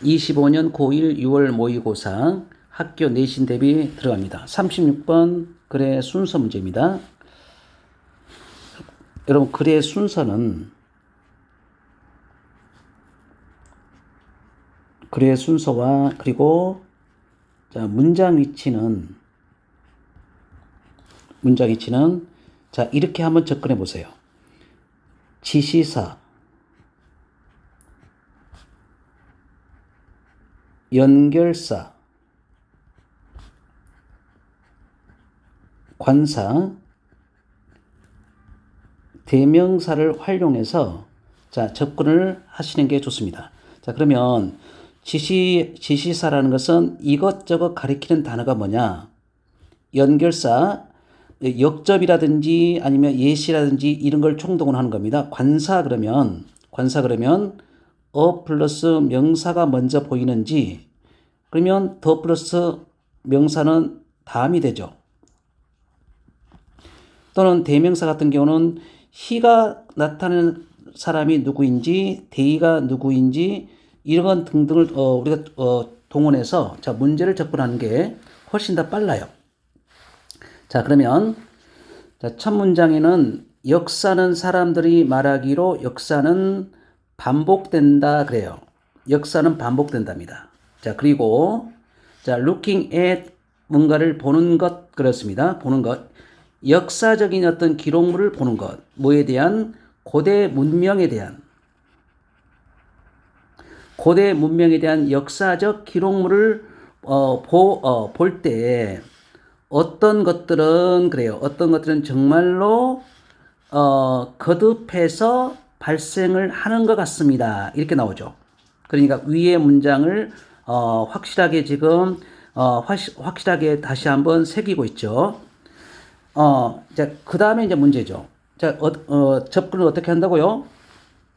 25년 고1 6월 모의고사 학교 내신 대비 들어갑니다. 36번 글의 순서 문제입니다. 여러분, 글의 순서는 글의 순서와 그리고 문장 위치는 자, 이렇게 한번 접근해 보세요. 지시사, 연결사, 관사, 대명사를 활용해서 자, 접근을 하시는 게 좋습니다. 자, 그러면 지시사라는 것은 이것저것 가리키는 단어가 뭐냐? 연결사, 역접이라든지 아니면 예시라든지 이런 걸 총동원 하는 겁니다. 관사 그러면 플러스 명사가 먼저 보이는지, 그러면 더 플러스 명사는 다음이 되죠. 또는 대명사 같은 경우는 he가 나타내는 사람이 누구인지, they가 누구인지 이런 등등을 우리가 동원해서 자, 문제를 접근하는 게 훨씬 더 빨라요. 자, 그러면 자, 첫 문장에는 역사는 사람들이 말하기로 역사는 반복된다 그래요. 역사는 반복된답니다. 자, 그리고 자, looking at 뭔가를 보는 것 그렇습니다. 보는 것. 역사적인 어떤 기록물을 보는 것. 뭐에 대한? 고대 문명에 대한 역사적 기록물을 볼 때 어떤 것들은 그래요. 어떤 것들은 정말로 거듭해서 발생을 하는 것 같습니다. 이렇게 나오죠. 그러니까 위의 문장을 확실하게 지금 확실하게 다시 한번 새기고 있죠. 자, 그 다음에 이제 문제죠. 자, 접근을 어떻게 한다고요?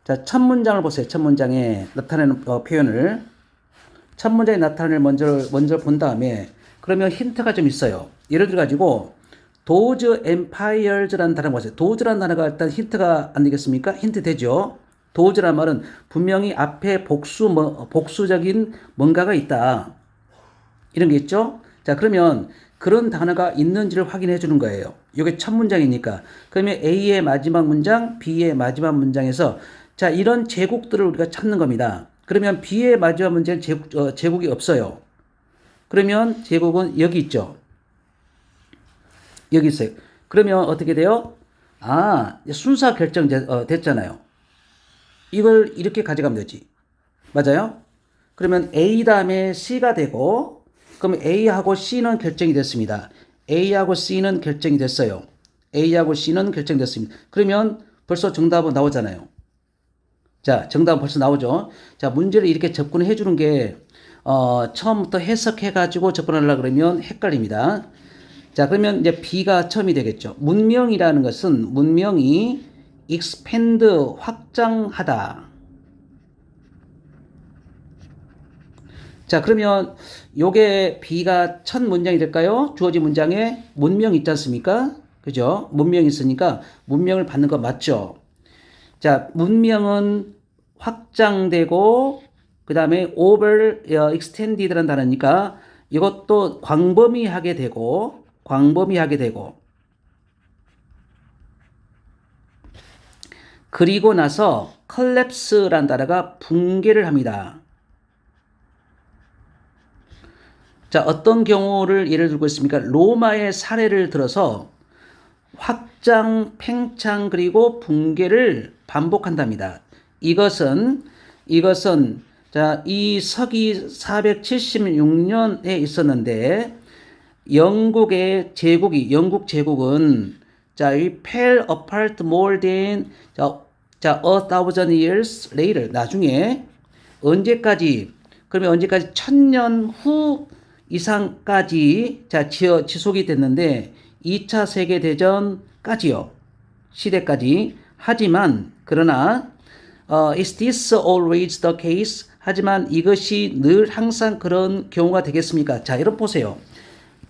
자, 첫 문장을 보세요. 첫 문장에 나타내는 표현을. 첫 문장에 나타내는 먼저 본 다음에 그러면 힌트가 좀 있어요. 예를 들어 가지고 Those Empires라는 단어가 보세요. Those라는 단어가 일단 힌트가 안 되겠습니까? 힌트 되죠. Those라는 말은 분명히 앞에 복수적인 뭔가가 있다. 이런 게 있죠. 자, 그러면 그런 단어가 있는지를 확인해 주는 거예요. 이게 첫 문장이니까. 그러면 A의 마지막 문장, B의 마지막 문장에서 자, 이런 제국들을 우리가 찾는 겁니다. 그러면 B의 마지막 문제는 제국이 없어요. 그러면 제국은 여기 있죠. 여기 있어요. 그러면 어떻게 돼요? 순서 됐잖아요. 이걸 이렇게 가져가면 되지. 맞아요? 그러면 A 다음에 C가 되고, 그럼 A하고 C는 결정이 됐습니다. A하고 C는 결정이 됐어요. A하고 C는 결정됐습니다. 그러면 벌써 정답은 나오잖아요. 자, 정답은 벌써 나오죠. 자, 문제를 이렇게 접근해 주는 게 처음부터 해석해가지고 접근하려고 그러면 헷갈립니다. 자, 그러면 이제 B가 처음이 되겠죠. 문명이라는 것은 문명이 expand, 확장하다. 자, 그러면 요게 B가 첫 문장이 될까요? 주어진 문장에 문명 있지 않습니까? 그죠? 문명이 있으니까 문명을 받는 거 맞죠? 자, 문명은 확장되고 그 다음에 over extended라는 단어니까 이것도 광범위하게 되고 그리고 나서 collapse라는 단어가 붕괴를 합니다. 자, 어떤 경우를 예를 들고 있습니까? 로마의 사례를 들어서 확장, 팽창 그리고 붕괴를 반복한답니다. 이것은 자, 이 서기 476년에 있었는데 영국 제국은 자, 이 fell apart more than 자, 1,000 years later 나중에 언제까지? 그러면 언제까지? 1000년 후 이상까지 자, 지속이 됐는데 2차 세계대전까지요. 시대까지. 하지만 그러나 is this always the case? 하지만 이것이 늘 항상 그런 경우가 되겠습니까? 자, 여러분 보세요.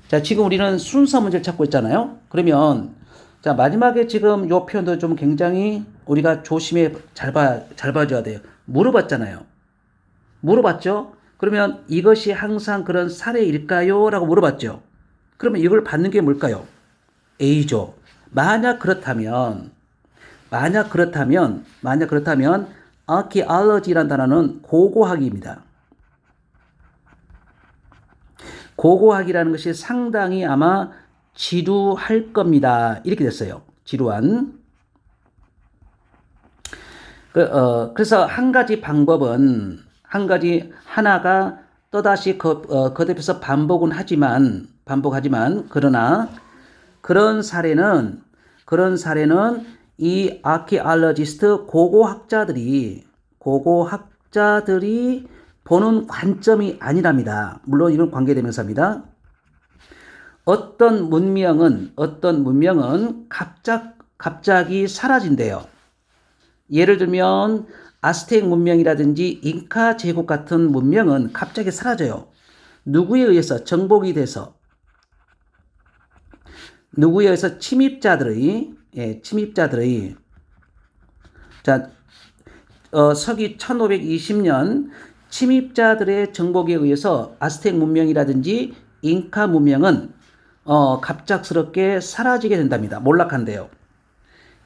자, 지금 우리는 순서 문제를 찾고 있잖아요. 그러면 자, 마지막에 지금 요 표현도 좀 굉장히 우리가 조심해 잘 봐줘야 돼요. 물어봤잖아요. 물어봤죠? 그러면 이것이 항상 그런 사례일까요? 라고 물어봤죠. 그러면 이걸 받는 게 뭘까요? A죠. 만약 그렇다면 archaeology라는 단어는 고고학입니다. 고고학이라는 것이 상당히 아마 지루할 겁니다. 이렇게 됐어요. 지루한. 그래서 한 가지 방법은 하나가 또다시 거듭해서 반복하지만 그러나 그런 사례는 이 아키알러지스트 고고학자들이 보는 관점이 아니랍니다. 물론 이건 관계대명사입니다. 어떤 문명은 갑자기 사라진대요. 예를 들면 아스텍 문명이라든지 잉카 제국 같은 문명은 갑자기 사라져요. 누구에 의해서? 정복이 돼서. 누구에 의해서? 침입자들의 자, 서기 1520년 침입자들의 정복에 의해서 아스텍 문명이라든지 잉카 문명은 갑작스럽게 사라지게 된답니다. 몰락한대요.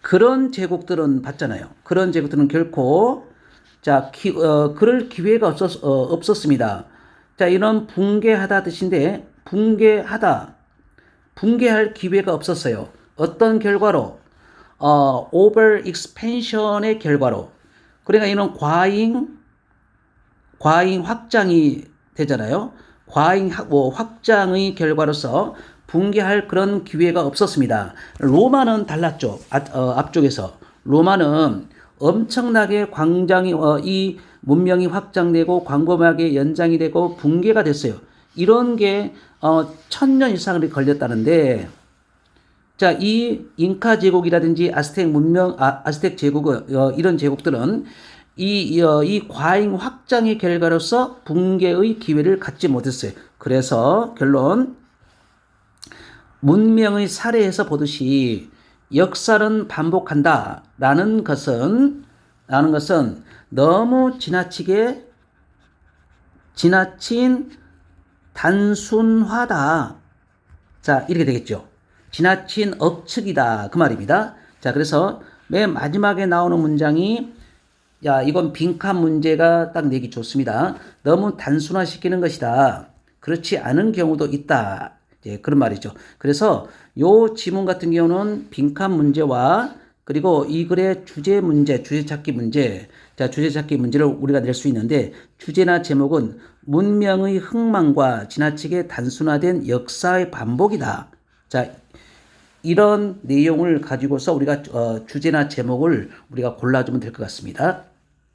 그런 제국들은 봤잖아요. 그런 제국들은 결코 그럴 기회가 없었습니다. 자, 이런 붕괴하다 뜻인데 붕괴할 기회가 없었어요. 어떤 결과로? over expansion의 결과로. 그러니까 이런 과잉 확장이 되잖아요. 과잉 확장의 결과로서 붕괴할 그런 기회가 없었습니다. 로마는 달랐죠. 앞쪽에서. 로마는 엄청나게 이 문명이 확장되고 광범위하게 연장이 되고 붕괴가 됐어요. 이런 게 1000년 이상이 걸렸다는데, 자, 이 잉카 제국이라든지 아스텍 제국은 이런 제국들은 이 과잉 확장의 결과로서 붕괴의 기회를 갖지 못했어요. 그래서 결론, 문명의 사례에서 보듯이 역사는 반복한다라는 것은 너무 지나친 단순화다. 자, 이렇게 되겠죠. 지나친 억측이다. 그 말입니다. 자, 그래서 맨 마지막에 나오는 문장이, 야, 이건 빈칸 문제가 딱 내기 좋습니다. 너무 단순화시키는 것이다. 그렇지 않은 경우도 있다. 예, 그런 말이죠. 그래서 요 지문 같은 경우는 빈칸 문제와 그리고 이 글의 주제 찾기 문제. 자, 주제 찾기 문제를 우리가 낼 수 있는데, 주제나 제목은 문명의 흥망과 지나치게 단순화된 역사의 반복이다. 자, 이런 내용을 가지고서 우리가 주제나 제목을 우리가 골라주면 될 것 같습니다.